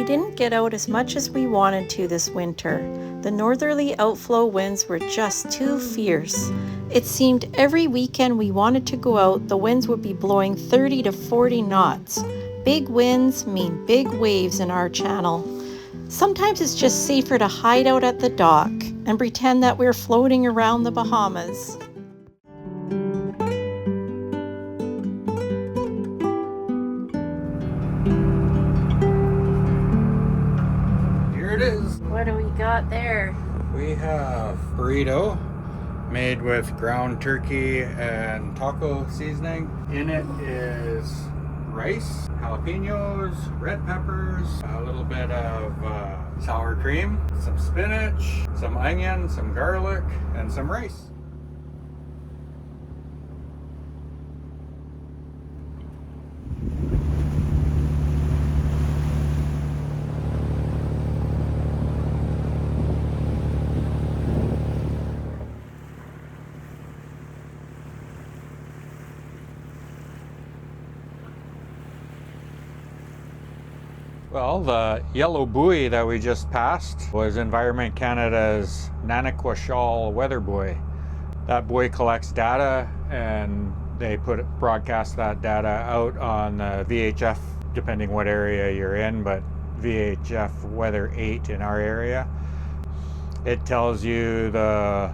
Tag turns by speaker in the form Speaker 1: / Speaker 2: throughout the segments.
Speaker 1: didn't get out as much as we wanted to this winter. The northerly outflow winds were just too fierce. It seemed every weekend we wanted to go out, the winds would be blowing 30 to 40 knots. Big winds mean big waves in our channel. Sometimes it's just safer to hide out at the dock and pretend that we're floating around the Bahamas.
Speaker 2: Here it is.
Speaker 1: What do we got there?
Speaker 2: We have burrito made with ground turkey and taco seasoning. In it is rice, jalapenos, red peppers, a little bit of sour cream, some spinach, some onion, some garlic, and some rice. Well, the yellow buoy that we just passed was Environment Canada's Nanakwashal weather buoy. That buoy collects data and they broadcast that data out on the VHF, depending what area you're in, but VHF Weather 8 in our area. It tells you the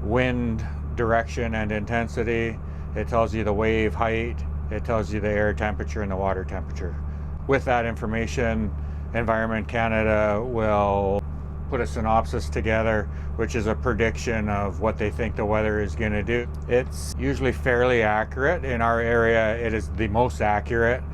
Speaker 2: wind direction and intensity. It tells you the wave height. It tells you the air temperature and the water temperature. With that information, Environment Canada will put a synopsis together, which is a prediction of what they think the weather is going to do. It's usually fairly accurate. In our area, it is the most accurate,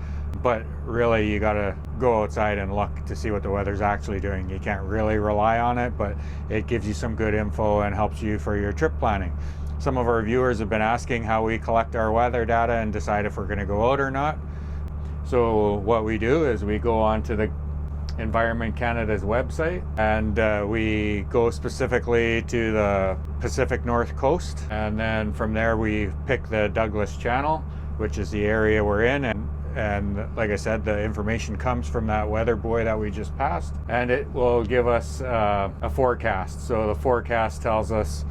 Speaker 2: but really you got to go outside and look to see what the weather's actually doing. You can't really rely on it, but it gives you some good info and helps you for your trip planning. Some of our viewers have been asking how we collect our weather data and decide if we're going to go out or not. So what we do is we go onto the Environment Canada's website and we go specifically to the Pacific North Coast, and then from there we pick the Douglas Channel, which is the area we're in, and like I said, the information comes from that weather buoy that we just passed, and it will give us a forecast. So the forecast tells us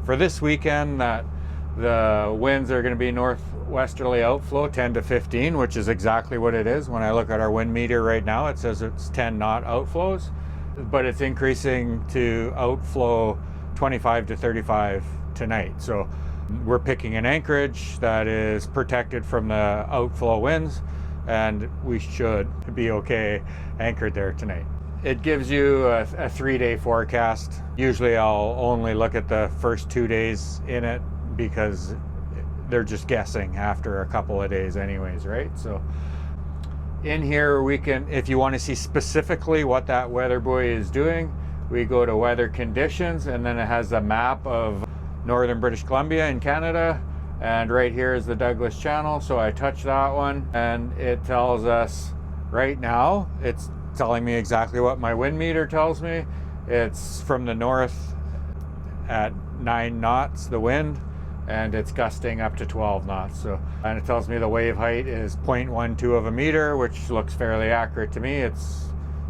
Speaker 2: for this weekend that the winds are going to be northwesterly outflow 10 to 15, which is exactly what it is. When I look at our wind meter right now, it says it's 10 knot outflows, but it's increasing to outflow 25 to 35 tonight. So we're picking an anchorage that is protected from the outflow winds, and we should be okay anchored there tonight. It gives you a 3-day forecast. Usually I'll only look at the first 2 days in it, because they're just guessing after a couple of days anyways, right? So in here we can, if you want to see specifically what that weather buoy is doing, we go to weather conditions, and then it has a map of northern British Columbia in Canada, and right here is the Douglas Channel. So I touch that one and it tells us right now, it's telling me exactly what my wind meter tells me. It's from the north at 9 knots, the wind, and it's gusting up to 12 knots. So, and it tells me the wave height is 0.12 of a meter, which looks fairly accurate to me. It's,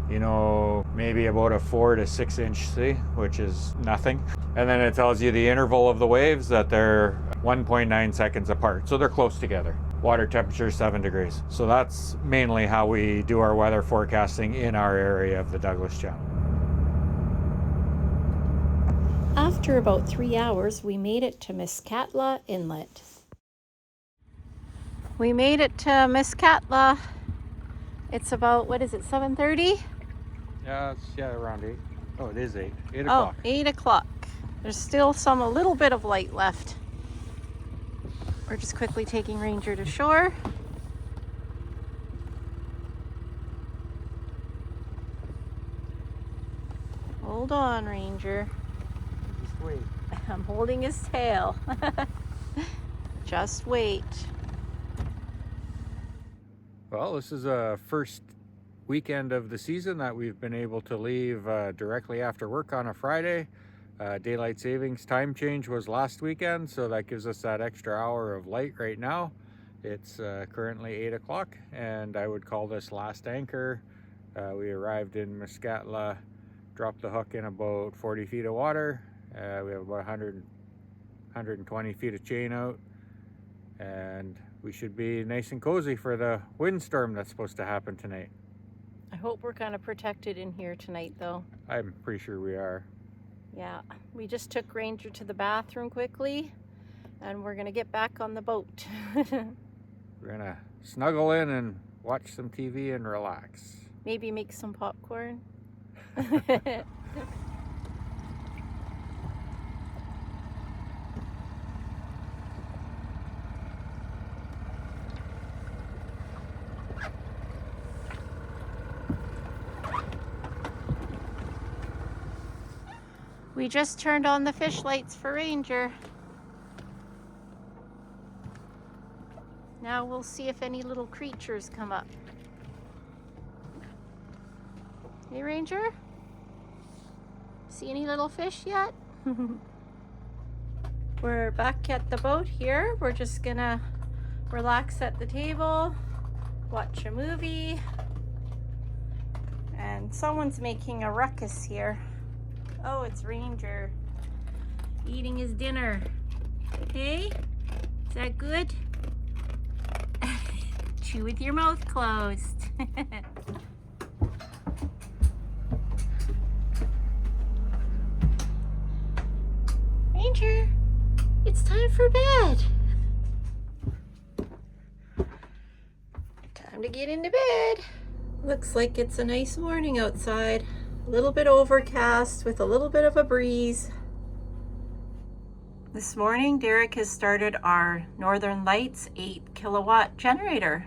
Speaker 2: you know, maybe about a 4 to 6 inch sea, which is nothing. And then it tells you the interval of the waves, that they're 1.9 seconds apart. So they're close together. Water temperature 7 degrees. So that's mainly how we do our weather forecasting in our area of the Douglas Channel.
Speaker 1: After about 3 hours, we made it to Miscatla Inlet. We made it to Miscatla. It's about, what is it, 7:30?
Speaker 2: Yeah, around 8. Oh, it is 8. 8 o'clock.
Speaker 1: Oh, 8 o'clock. There's still a little bit of light left. We're just quickly taking Ranger to shore. Hold on, Ranger.
Speaker 2: Just wait.
Speaker 1: I'm holding his tail. Just wait.
Speaker 2: Well, this is a first weekend of the season that we've been able to leave directly after work on a Friday. Daylight savings time change was last weekend, so that gives us that extra hour of light right now. It's currently 8 o'clock, and I would call this last anchor We arrived in Miscatla, dropped the hook in about 40 feet of water. We have about 120 feet of chain out, and we should be nice and cozy for the windstorm that's supposed to happen tonight.
Speaker 1: I hope we're kind of protected in here tonight, though.
Speaker 2: I'm pretty sure we are.
Speaker 1: Yeah, we just took Ranger to the bathroom quickly, and we're gonna get back on the boat.
Speaker 2: We're gonna snuggle in and watch some TV and relax.
Speaker 1: Maybe make some popcorn. We just turned on the fish lights for Ranger. Now we'll see if any little creatures come up. Hey, Ranger? See any little fish yet? We're back at the boat here. We're just gonna relax at the table, watch a movie, and someone's making a ruckus here. Oh, it's Ranger eating his dinner. Hey, is that good? Chew with your mouth closed. Ranger, it's time for bed. Time to get into bed. Looks like it's a nice morning outside. A little bit overcast with a little bit of a breeze. This morning, Derek has started our Northern Lights 8 kilowatt generator.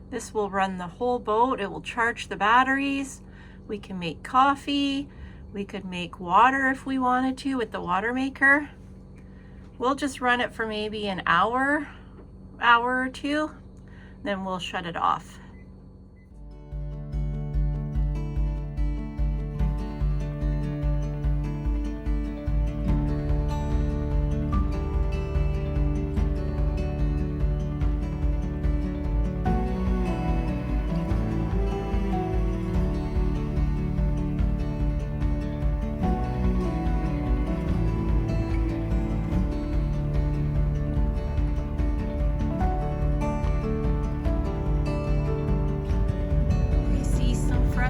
Speaker 1: This will run the whole boat. It will charge the batteries. We can make coffee. We could make water if we wanted to with the water maker. We'll just run it for maybe an hour or two, then we'll shut it off.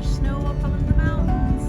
Speaker 1: Snow up on the mountains.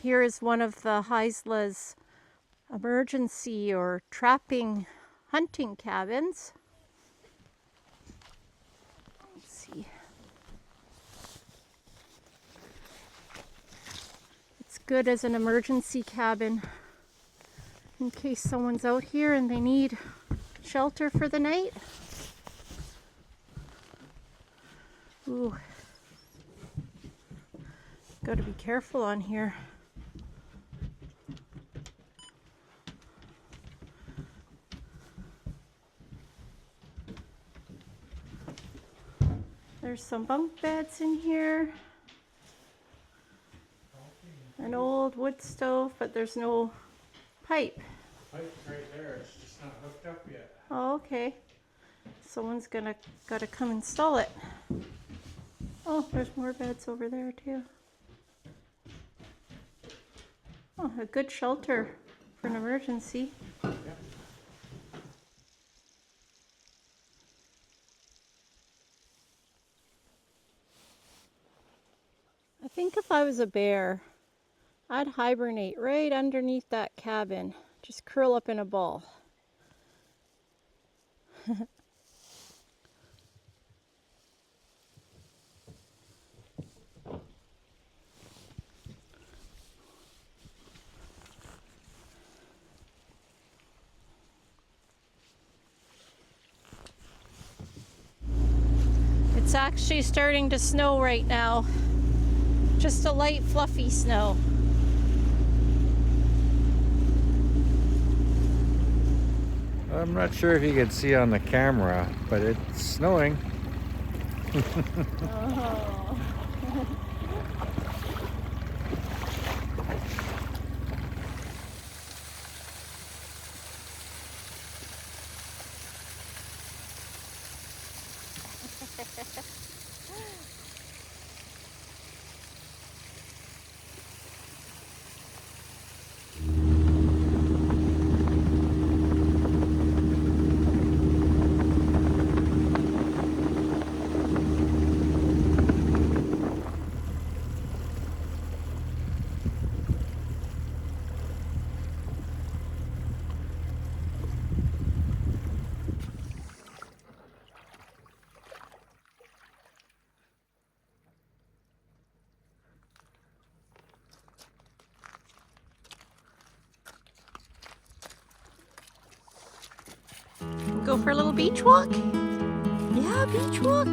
Speaker 1: Here is one of the Heisla's emergency or trapping hunting cabins. Let's see. It's good as an emergency cabin in case someone's out here and they need shelter for the night. Ooh. Got to be careful on here. There's some bunk beds in here. An old wood stove, but there's no pipe.
Speaker 2: Pipe's right there, it's just not hooked up yet.
Speaker 1: Oh, okay. Someone's gotta come install it. Oh, there's more beds over there too. Oh, a good shelter for an emergency.
Speaker 2: Yeah.
Speaker 1: if I was a bear, I'd hibernate right underneath that cabin. Just curl up in a ball. It's actually starting to snow right now. Just a light, fluffy snow.
Speaker 2: I'm not sure if you can see on the camera, but it's snowing.
Speaker 1: Oh. Go for a little beach walk? Yeah, beach walk.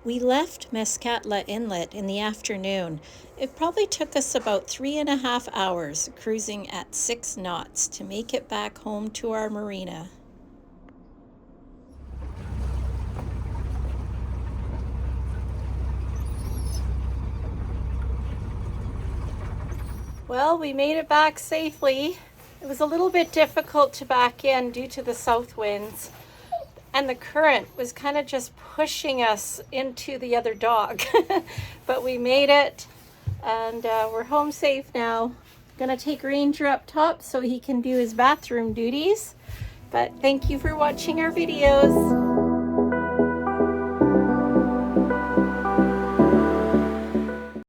Speaker 1: We left Miscatla Inlet in the afternoon. It probably took us about 3.5 hours, cruising at 6 knots to make it back home to our marina. Well, we made it back safely. It was a little bit difficult to back in due to the south winds. And the current was kind of just pushing us into the other dock. But we made it, and we're home safe now. Gonna take Ranger up top so he can do his bathroom duties. But thank you for watching our videos.